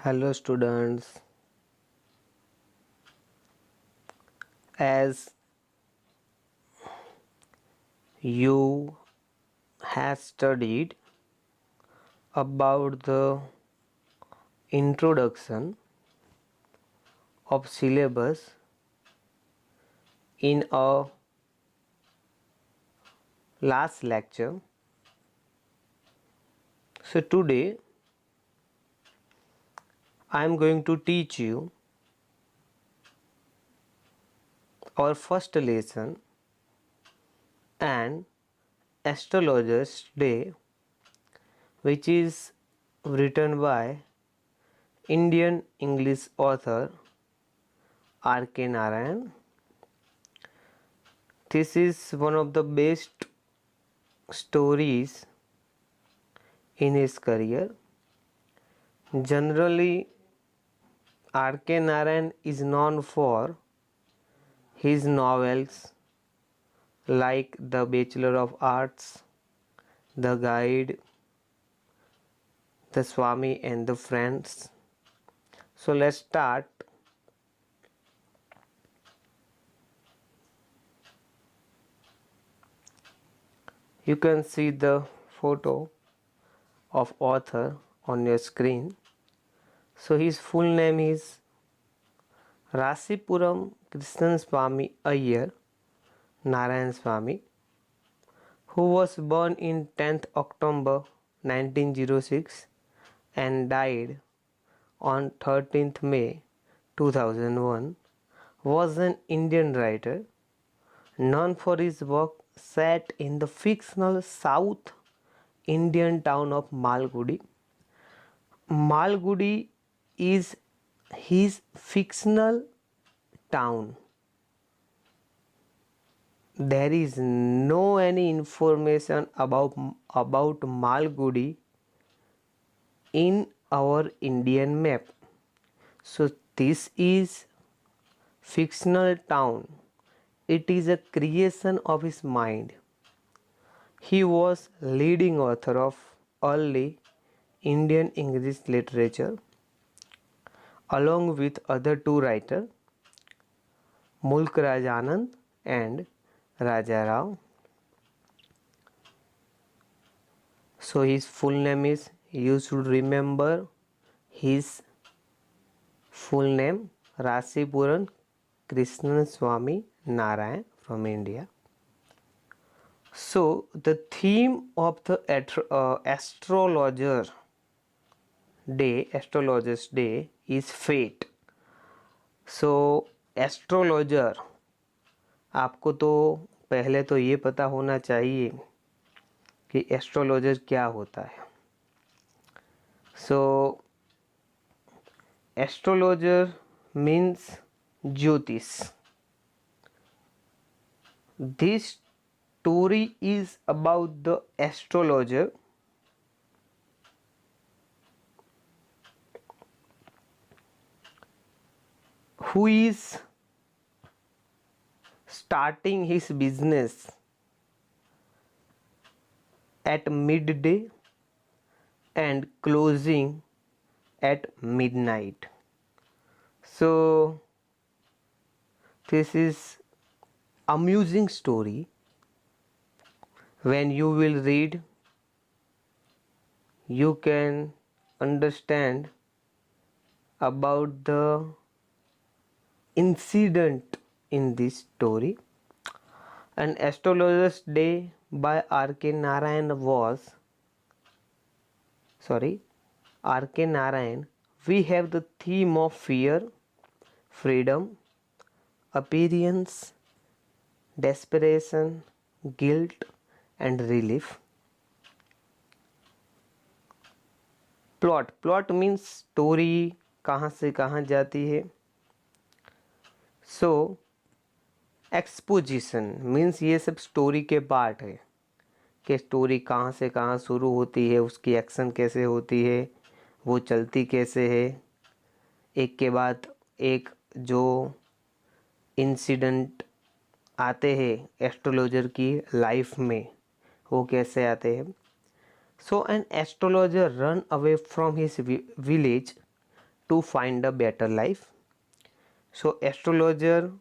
Hello students, as you have studied about the introduction of syllabus in our last lecture. So today I am going to teach you our first lesson and astrologer's day, which is written by Indian English author R.K. Narayan. This is one of the best stories in his career. Generally, R.K. Narayan is known for his novels like The Bachelor of Arts, The Guide, The Swami and the Friends. So let's start. You can see the photo of author on your screen. So his full name is Rasipuram Krishnan Swami Iyer Narayan Swami, who was born in 10th October 1906 and died on 13th May 2001, was an Indian writer known for his work set in the fictional South Indian town of Malgudi. Malgudi is his fictional town. There is no any information about Malgudi in our Indian map. So this is fictional town. It is a creation of his mind. He was leading author of early Indian English literature along with other two writers, Mulk Raj Anand and Raja Rao. So his full name is, you should remember his full name, Rasipuram Krishnan Swami Narayan from India. So the theme of the astrologer's day is fate. So astrologer, आपको तो पहले तो ये पता होना चाहिए कि astrologer क्या होता है. सो एस्ट्रोलॉजर मीन्स ज्योतिष. This story is about the astrologer who is starting his business at midday and closing at midnight. So this is amusing story. When you will read, you can understand about the incident in this story. An astrologer's day by R.K. Narayan R.K. Narayan, we have the theme of fear, freedom, appearance, desperation, guilt and relief. Plot means story कहाँ से कहाँ जाती है. सो exposition means ये सब story के part है कि स्टोरी कहाँ से कहाँ शुरू होती है, उसकी एक्शन कैसे होती है, वो चलती कैसे है, एक के बाद एक जो इंसिडेंट आते हैं एस्ट्रोलॉजर की लाइफ में वो कैसे आते हैं. So an astrologer run away from his village to find a better life. So astrologer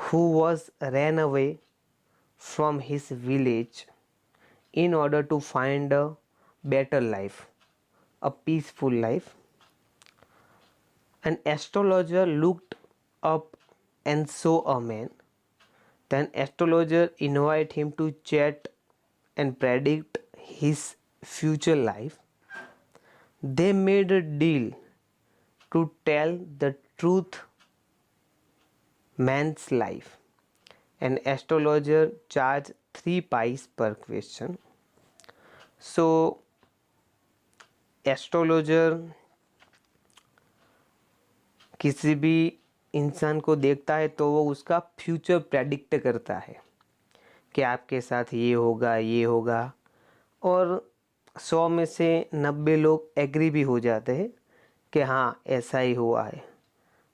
who was ran away from his village in order to find a better life, a peaceful life. An astrologer looked up and saw a man. Then astrologer invited him to chat and predict his future life. They made a deal to tell the truth man's life. An astrologer charged 3 pies per question. So astrologer किसी भी इंसान को देखता है तो वो उसका future predict करता है कि आपके साथ ये होगा और 100 में से 90 लोग एग्री भी हो जाते हैं कि हाँ ऐसा ही हुआ है।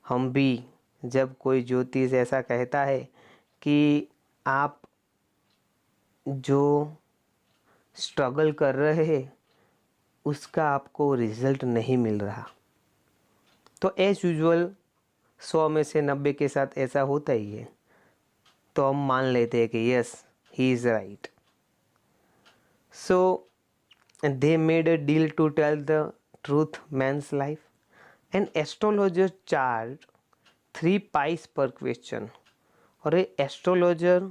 हम भी जब कोई ज्योतिष ऐसा कहता है कि आप जो स्ट्रगल कर रहे हैं उसका आपको रिजल्ट नहीं मिल रहा, तो एज यूजुअल 100 में से 90 के साथ ऐसा होता ही है, तो हम मान लेते हैं कि yes he is right. So they made a deal to tell the truth man's life and astrologer charge 3 paise per question. और ये एस्ट्रोलॉजर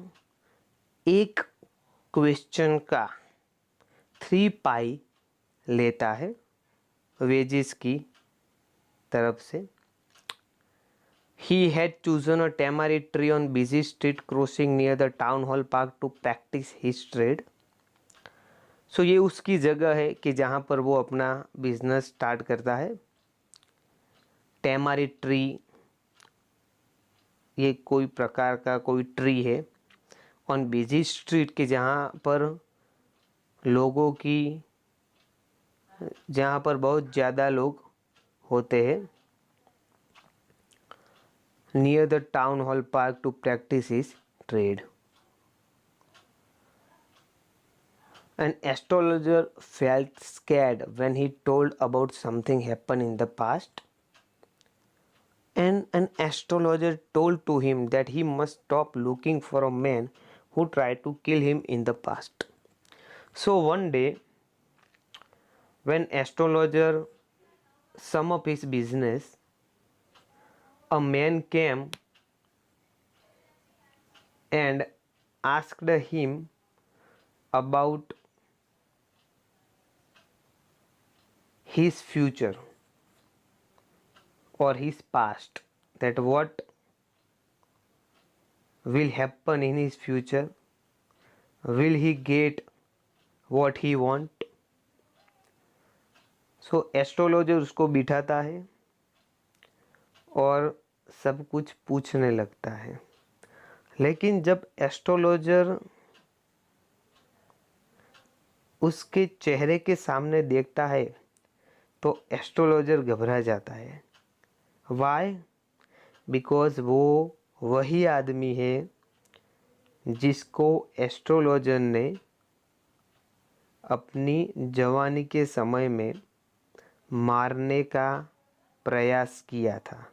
एक क्वेश्चन का 3 पाई लेता है वेजेस की तरफ से। He had chosen a tamarind tree on busy street crossing near the town hall park to practice his trade. So ये उसकी जगह है कि जहाँ पर वो अपना बिजनेस स्टार्ट करता है। टैमारिंड ट्री ये कोई प्रकार का कोई ट्री है ऑन बिजी स्ट्रीट के जहाँ पर लोगों की जहाँ पर बहुत ज़्यादा लोग होते हैं। near the town hall park to practice his trade. An astrologer felt scared when he told about something happened in the past, and an astrologer told to him that he must stop looking for a man who tried to kill him in the past. So one day when astrologer sum up his business, a man came and asked him about his future or his past, that what will happen in his future, will he get what he want. So astrologer उसको बिठाता है और सब कुछ पूछने लगता है, लेकिन जब एस्ट्रोलॉजर उसके चेहरे के सामने देखता है तो एस्ट्रोलॉजर घबरा जाता है। वाई? बिकॉज वो वही आदमी है जिसको एस्ट्रोलॉजर ने अपनी जवानी के समय में मारने का प्रयास किया था।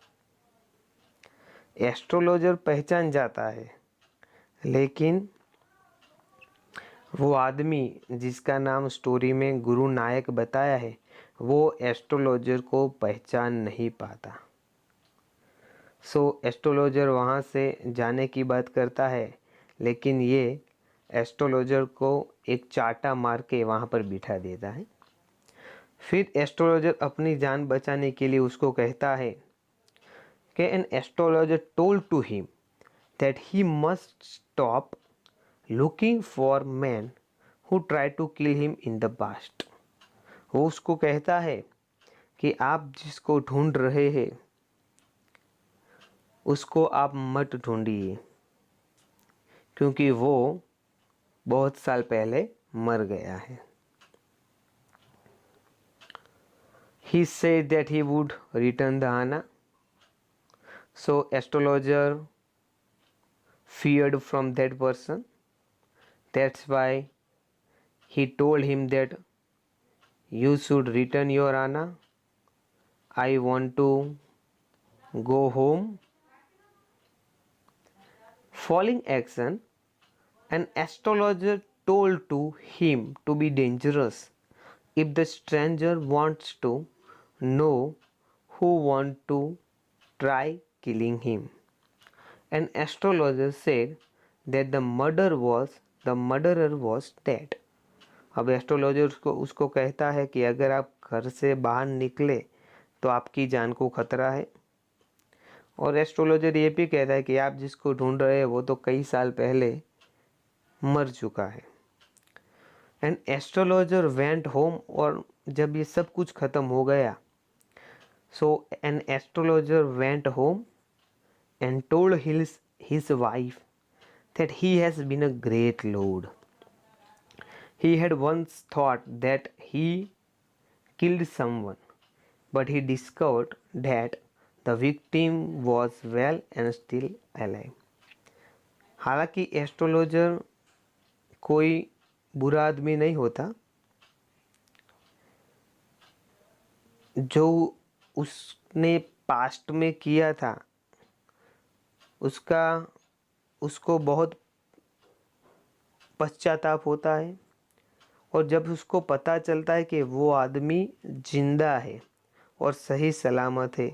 एस्ट्रोलॉजर पहचान जाता है, लेकिन वो आदमी जिसका नाम स्टोरी में गुरु नायक बताया है वो एस्ट्रोलॉजर को पहचान नहीं पाता। सो एस्ट्रोलॉजर वहाँ से जाने की बात करता है, लेकिन ये एस्ट्रोलॉजर को एक चाटा मार के वहाँ पर बिठा देता है। फिर एस्ट्रोलॉजर अपनी जान बचाने के लिए उसको कहता है कि an astrologer told to him that he must stop looking for man who try to kill him in the past. वो उसको कहता है कि आप जिसको ढूंढ रहे हैं उसको आप मत ढूंढिए, क्योंकि वो बहुत साल पहले मर गया है। He said that he would return the Hana. So astrologer feared from that person. That's why he told him that You should return your Anna. I want to go home. Following action, an astrologer told to him to be dangerous if the stranger wants to know who want to try killing him. An astrologer said that the murderer was dead. अब astrologer उसको कहता है कि अगर आप घर से बाहर निकले तो आपकी जान को खतरा है। और एस्ट्रोलॉजर ये भी कहता है कि आप जिसको ढूंढ रहे हैं वो तो कई साल पहले मर चुका है। एंड एस्ट्रोलॉजर वेंट होम, और जब ये सब कुछ ख़त्म हो गया, so an astrologer went home and told his wife that he has been a great lord. He had once thought that he killed someone, but he discovered that the victim was well and still alive. हालांकि astrologer कोई बुरा आदमी नहीं होता, जो उसने past में किया था उसको बहुत पश्चाताप होता है। और जब उसको पता चलता है कि वो आदमी जिंदा है और सही सलामत है,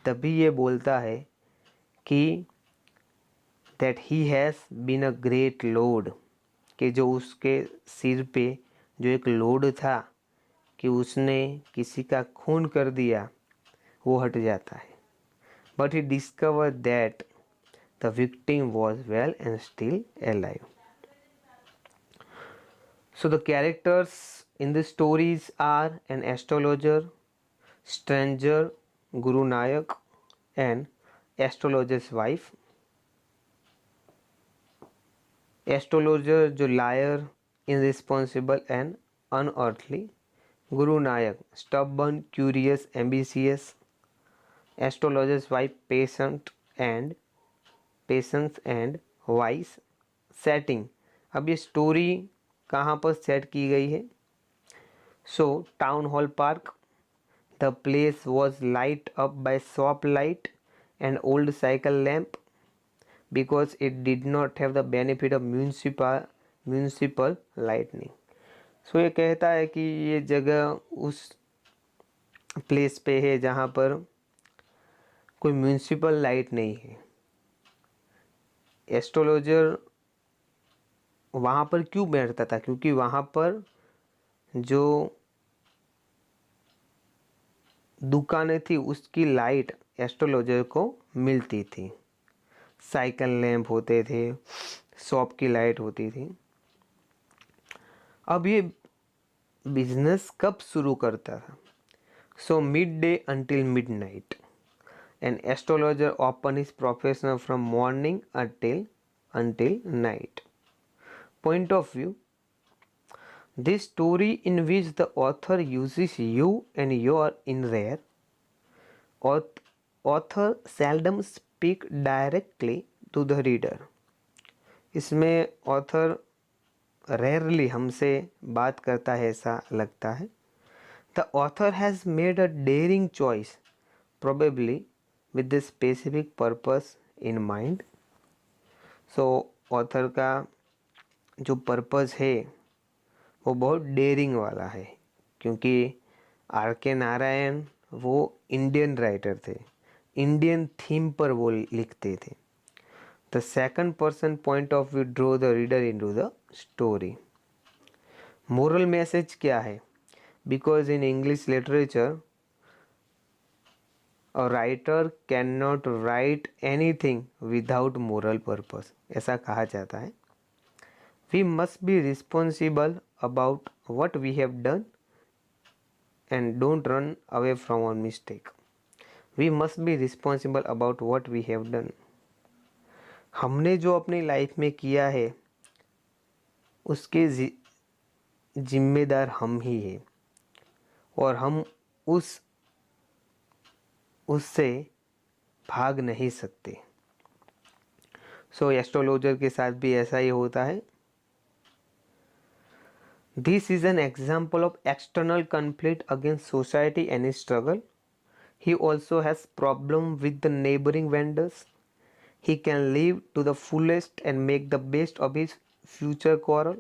तभी ये बोलता है कि that he has been a great lord, कि जो उसके सिर पे जो एक लोड था कि उसने किसी का खून कर दिया, वो हट जाता है। But he discover that the victim was well and still alive. So the characters in the stories are an astrologer, stranger, Guru Nayak, and astrologer's wife. Astrologer जो liar, irresponsible and unearthly. Guru Nayak stubborn, curious, ambitious. Astrologer's wife patience and vice. Setting, अब ये story कहाँ पर set की गई है? So town hall park, the place was light up by shop light and old cycle lamp because it did not have the benefit of municipal lighting. So ये कहता है कि ये जगह उस प्लेस पे है जहाँ पर कोई म्यूनसिपल लाइट नहीं है। एस्ट्रोलॉजर वहाँ पर क्यों बैठता था? क्योंकि वहाँ पर जो दुकानें थी उसकी लाइट एस्ट्रोलॉजर को मिलती थी। साइकिल लैंप होते थे, शॉप की लाइट होती थी। अब ये बिजनेस कब शुरू करता था? So mid day until mid night. An astrologer open his profession from morning until night. Point of view. This story in which the author uses you and your in rare. Author seldom speak directly to the reader. इसमें author rarely हमसे बात करता है ऐसा लगता है। The author has made a daring choice, probably with the specific purpose in mind. So author का जो पर्पस है वो बहुत डेयरिंग वाला है, क्योंकि आर.के. नारायण वो इंडियन राइटर थे, इंडियन थीम पर वो लिखते थे। The second person point of view draw the reader into the story. Moral message क्या है? Because in English literature A writer cannot write anything without moral purpose, ऐसा कहा जाता है। We must be responsible about what we have done and don't run away from our mistake. We must be responsible about what we have done. हमने जो अपनी life में किया है उसके जिम्मेदार हम ही हैं, और हम उससे भाग नहीं सकते। सो एस्ट्रोलॉजर के साथ भी ऐसा ही होता है। This is an example of external conflict against society and his struggle. He also has problem with the neighboring vendors. He can live to the fullest and make the best of his future quarrel.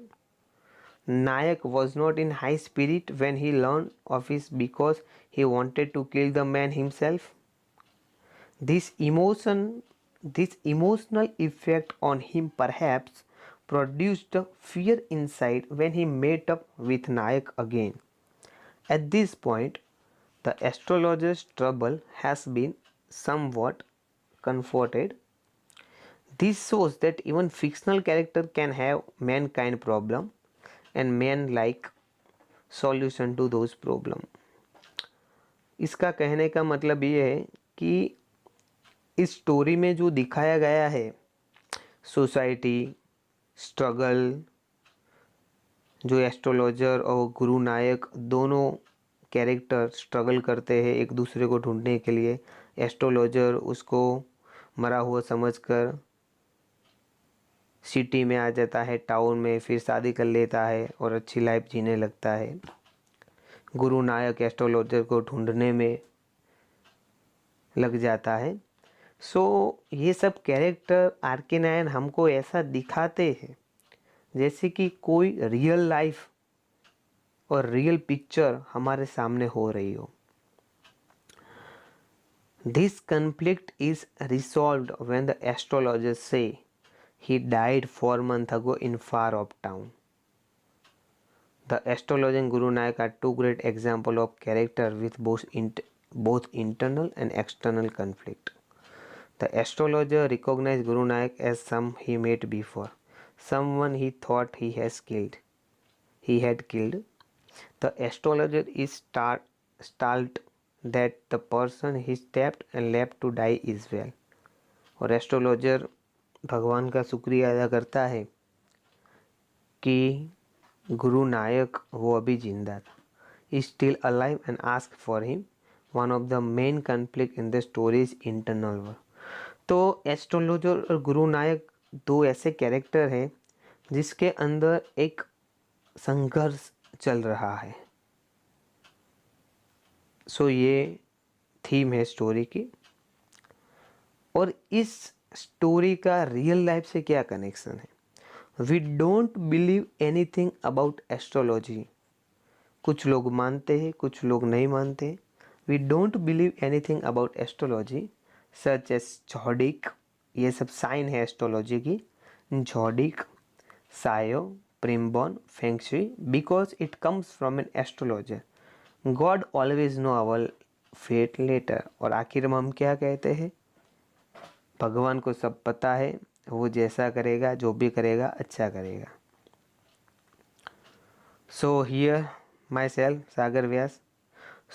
Nayak was not in high spirit when he learned of this because he wanted to kill the man himself. This emotion, this emotional effect on him perhaps produced fear inside when he met up with Nayak again. At this point, the astrologer's trouble has been somewhat comforted. This shows that even fictional character can have mankind problem and man like solution to those problem. इसका कहने का मतलब ये है कि इस story में जो दिखाया गया है सोसाइटी स्ट्रगल, जो एस्ट्रोलॉजर और गुरु नायक दोनों कैरेक्टर स्ट्रगल करते हैं एक दूसरे को ढूंढने के लिए। एस्ट्रोलॉजर उसको मरा हुआ समझकर सिटी में आ जाता है, टाउन में, फिर शादी कर लेता है और अच्छी लाइफ जीने लगता है। गुरु नायक एस्ट्रोलॉजर को ढूंढने में लग जाता है। ये सब कैरेक्टर आर.के. नारायण हमको ऐसा दिखाते हैं जैसे कि कोई रियल लाइफ और रियल पिक्चर हमारे सामने हो रही हो। This conflict is resolved when the astrologers say he died 4 months ago in far off town. The astrologer and Guru Nayak are two great examples of character with both internal and external conflict. The astrologer recognized Guru Nayak as some he met before, someone he thought he had killed. The astrologer is startled that the person he stabbed and left to die is well. और astrologer भगवान का शुक्रिया अदा करता है कि गुरु नायक वो अभी जिंदा था, is still alive and ask for him. One of the main conflict in the story is internal war. तो एस्ट्रोलॉजर और गुरु नायक दो ऐसे कैरेक्टर हैं जिसके अंदर एक संघर्ष चल रहा है। ये थीम है स्टोरी की। और इस स्टोरी का रियल लाइफ से क्या कनेक्शन है? We don't believe anything about astrology. कुछ लोग मानते हैं, कुछ लोग नहीं मानते। We don't believe anything about astrology such as zodiac, ये सब साइन है एस्ट्रोलॉजी की, झोडिक, सायो, प्रिम्बॉन, feng shui, because it comes from an astrologer. God always know our fate later. और आखिर में हम क्या कहते हैं? भगवान को सब पता है, वो जैसा करेगा, जो भी करेगा अच्छा करेगा। So here my self Sagar Vyas.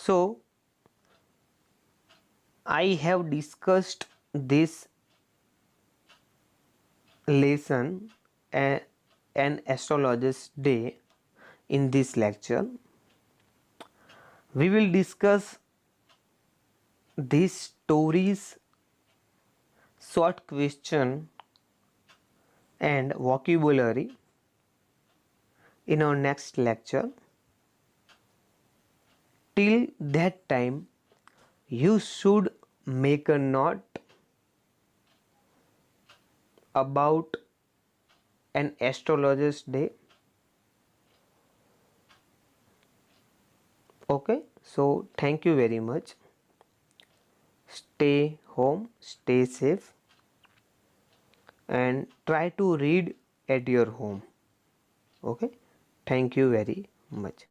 So I have discussed this lesson an astrologer's day in this lecture. We will discuss these stories, short question and vocabulary in our next lecture. Till that time, you should make a note about an astrologer's day. Okay, so thank you very much. Stay home, stay safe, and try to read at your home. Okay, thank you very much.